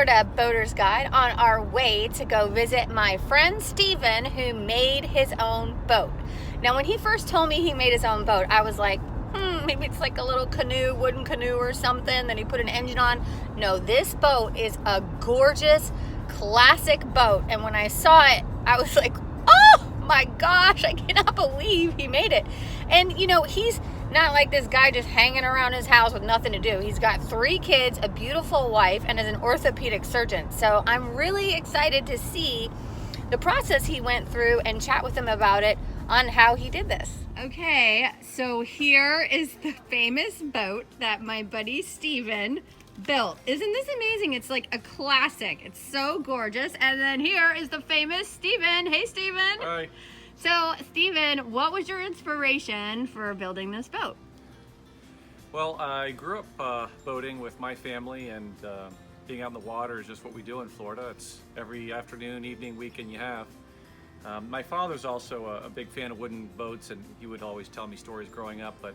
Florida Boater's Guide on our way to go visit my friend Steven, who made his own boat. Now, when he first told me he made his own boat, I was like, maybe it's like a little canoe, wooden canoe or something, then he put an engine on. No, this boat is a gorgeous, classic boat. And when I saw it, I was like, oh my gosh, I cannot believe he made it. And, you know, he's not like this guy just hanging around his house with nothing to do. He's got 3 kids, a beautiful wife, and is an orthopedic surgeon. So I'm really excited to see the process he went through and chat with him about it on how he did this. Okay, so here is the famous boat that my buddy Steven built. Isn't this amazing? It's like a classic. It's so gorgeous. And then here is the famous Steven. Hey, Steven. Hi. So, Steven, what was your inspiration for building this boat? Well, I grew up boating with my family, and being out in the water is just what we do in Florida. It's every afternoon, evening, weekend you have. My father's also a big fan of wooden boats, and he would always tell me stories growing up, but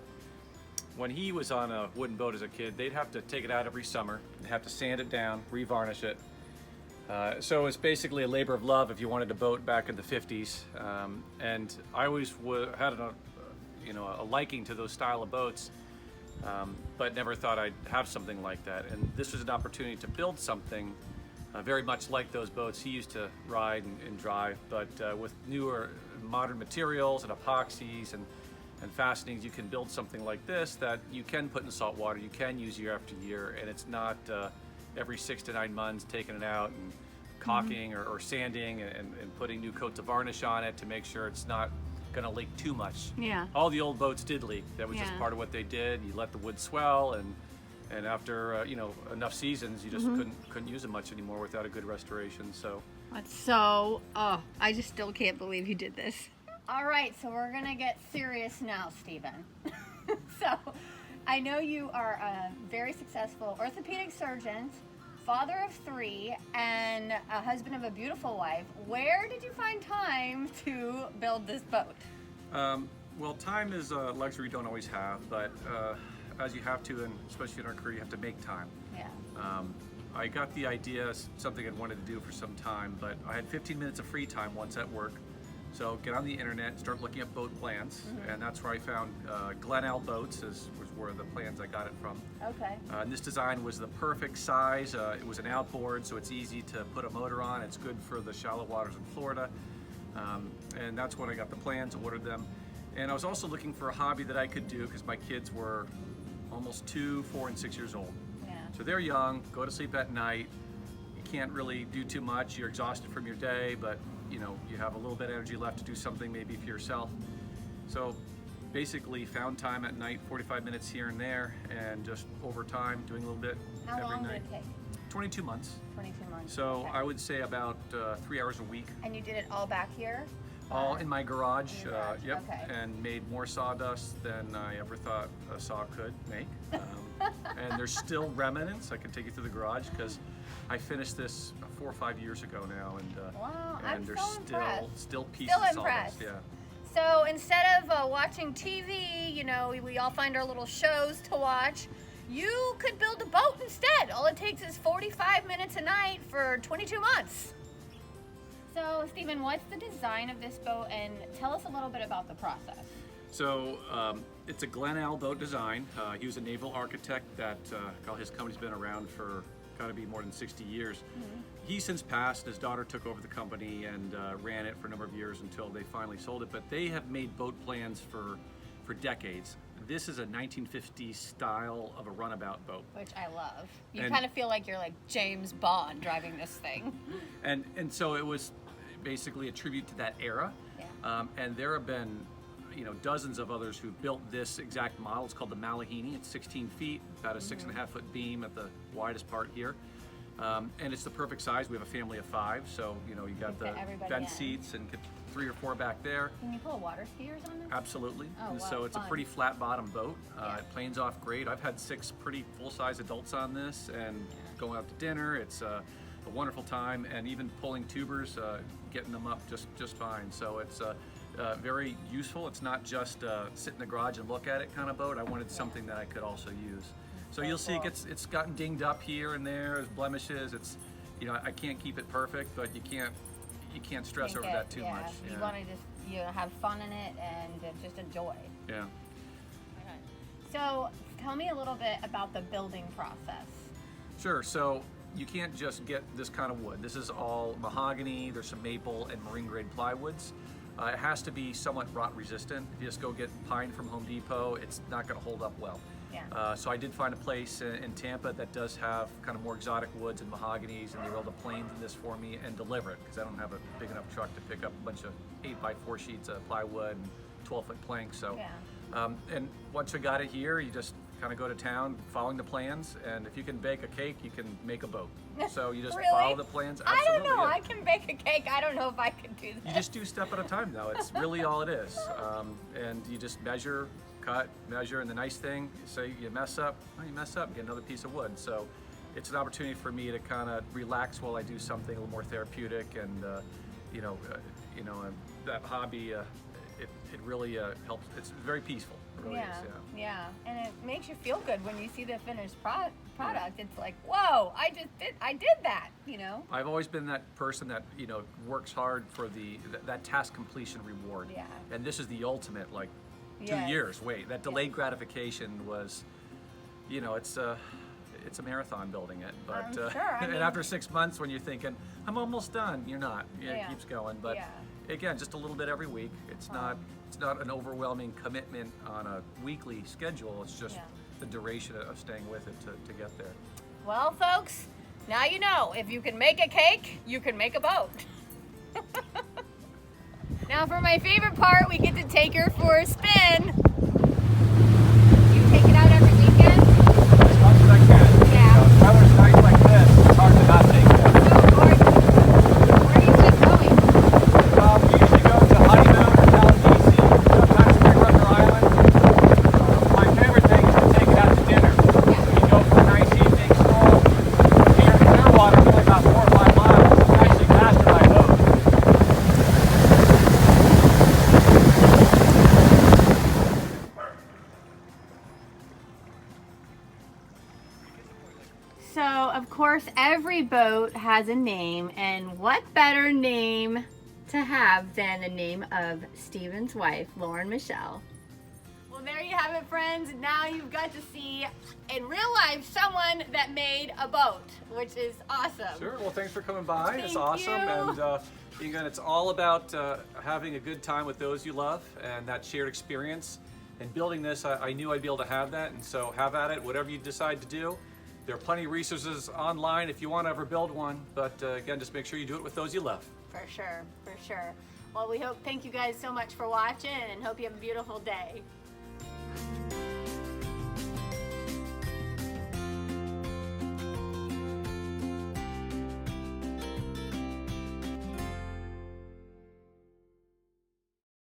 when he was on a wooden boat as a kid, they'd have to take it out every summer. They'd have to sand it down, revarnish it. So it's basically a labor of love if you wanted a boat back in the 50s. And I always had a liking to those style of boats, but never thought I'd have something like that. And this was an opportunity to build something very much like those boats he used to ride and drive, but with newer modern materials and epoxies and fastenings. You can build something like this that you can put in salt water, you can use year after year, and it's not every 6 to 9 months taking it out and caulking or sanding and putting new coats of varnish on it to make sure it's not going to leak too much. Yeah. All the old boats did leak. That was just part of what they did. You let the wood swell, and after enough seasons, you just couldn't use it much anymore without a good restoration. So That's so, I just still can't believe you did this. All right, so we're gonna get serious now, Steven. So, I know you are a very successful orthopedic surgeon, father of 3, and a husband of a beautiful wife. Where did you find time to build this boat? Well, time is a luxury you don't always have, but as you have to, and especially in our career, you have to make time. Yeah. I got the idea, something I'd wanted to do for some time, but I had 15 minutes of free time once at work. So get on the internet, start looking at boat plans, and that's where I found Glenal Boats was where the plans I got it from. Okay. And this design was the perfect size. It was an outboard, so it's easy to put a motor on. It's good for the shallow waters in Florida. And that's when I got the plans, ordered them. And I was also looking for a hobby that I could do because my kids were almost 2, 4, and 6 years old. Yeah. So they're young, go to sleep at night. You can't really do too much. You're exhausted from your day, but you have a little bit of energy left to do something maybe for yourself. So basically found time at night, 45 minutes here and there, and just over time doing a little bit How every long night. did it take? 22 months. 22 months. So Okay. I would say about 3 hours a week. And you did it all back here? All in my garage, in your garage, yep, okay. and made more sawdust than I ever thought a saw could make. And there's still remnants. I can take you through the garage because I finished this 4 or 5 years ago now, and Wow, I'm there's so impressed. still pieces Still of impressed. sawdust. Yeah. So instead of watching TV, we all find our little shows to watch. You could build a boat instead. All it takes is 45 minutes a night for 22 months. So, Steven, what's the design of this boat, and tell us a little bit about the process. So it's a Glenal boat design. He was a naval architect that his company's been around for gotta be more than 60 years. He's since passed. His daughter took over the company and ran it for a number of years until they finally sold it. But they have made boat plans for decades. This is a 1950s style of a runabout boat. Which I love. You And- kind of feel like you're like James Bond driving this thing. And so it was basically a tribute to that era. Yeah. And there have been dozens of others who built this exact model. It's called the Malahini. It's 16 feet, about a 6.5-foot beam at the widest part here. And it's the perfect size. We have a family of 5, so you got the fit everybody bed in. seats and get 3 or 4 back there. Can you pull water skiers on this? Absolutely. Oh, And wow, so it's fun. a pretty flat bottom boat. Yeah. It planes off great. I've had 6 pretty full-size adults on this, and going out to dinner. It's a wonderful time, and even pulling tubers, getting them up just fine. So it's very useful. It's not just sit in the garage and look at it kind of boat. I wanted something that I could also use. So you'll see cool. it's gotten dinged up here and there, there's blemishes. you know, I can't keep it perfect, but you can't stress over that too much. You want to just have fun in it and just enjoy. Yeah. So tell me a little bit about the building process. Sure. So you can't just get this kind of wood. This is all mahogany. There's some maple and marine grade plywoods. It has to be somewhat rot resistant. If you just go get pine from Home Depot, it's not going to hold up well. Yeah. So I did find a place in Tampa that does have kind of more exotic woods and mahoganies, and they were able to plane this for me and deliver it because I don't have a big enough truck to pick up a bunch of 8x4 sheets of plywood and 12-foot planks. So, and once I got it here, you just kind of go to town following the plans, and if you can bake a cake, you can make a boat. So you just Really? follow the plans. I Absolutely, don't know. yeah. I can bake a cake. I don't know if I can do that. You just do step at a time, though. It's really all it is. And you just measure, cut, measure, and the nice thing, say you mess up, well, you mess up, you get another piece of wood. So it's an opportunity for me to kind of relax while I do something a little more therapeutic, and that hobby, it really helps. It's very peaceful. It really is, yeah, and it makes you feel good when you see the finished product. It's like, whoa, I did that, you know. I've always been that person that works hard for that task completion reward. Yeah. And this is the ultimate, like 2 Yes. years. Wait, that delayed gratification was, it's a marathon building it. But I'm sure. I and mean, after 6 months, when you're thinking I'm almost done, you're not. Yeah, Yeah. it keeps going. But Yeah. again, just a little bit every week. It's not an overwhelming commitment on a weekly schedule. It's just the duration of staying with it to get there. Well, folks, now you know, if you can make a cake, you can make a boat. Now for my favorite part, we get to take her for a spin. You take it out every weekend? As much as I can. Yeah. Weather's nice like this. It's hard to not take it. Where are you guys going? We usually go to Honeymoon or Tallahassee, sometimes Spring River Island. My favorite thing is to take it out to dinner. You go for a nice evening stroll. Here in Clearwater, only about 4 or 5 miles. It's actually faster by boat. So, of course, every boat has a name, and what better name to have than the name of Steven's wife, Lauren Michelle. Well, there you have it, friends. Now you've got to see in real life someone that made a boat, which is awesome. Sure. Well, thanks for coming by. It's Thank awesome. you. And again, it's all about having a good time with those you love and that shared experience. And building this, I knew I'd be able to have that. And so have at it, whatever you decide to do. There are plenty of resources online if you want to ever build one. But again, just make sure you do it with those you love. For sure, for sure. Well, thank you guys so much for watching, and hope you have a beautiful day.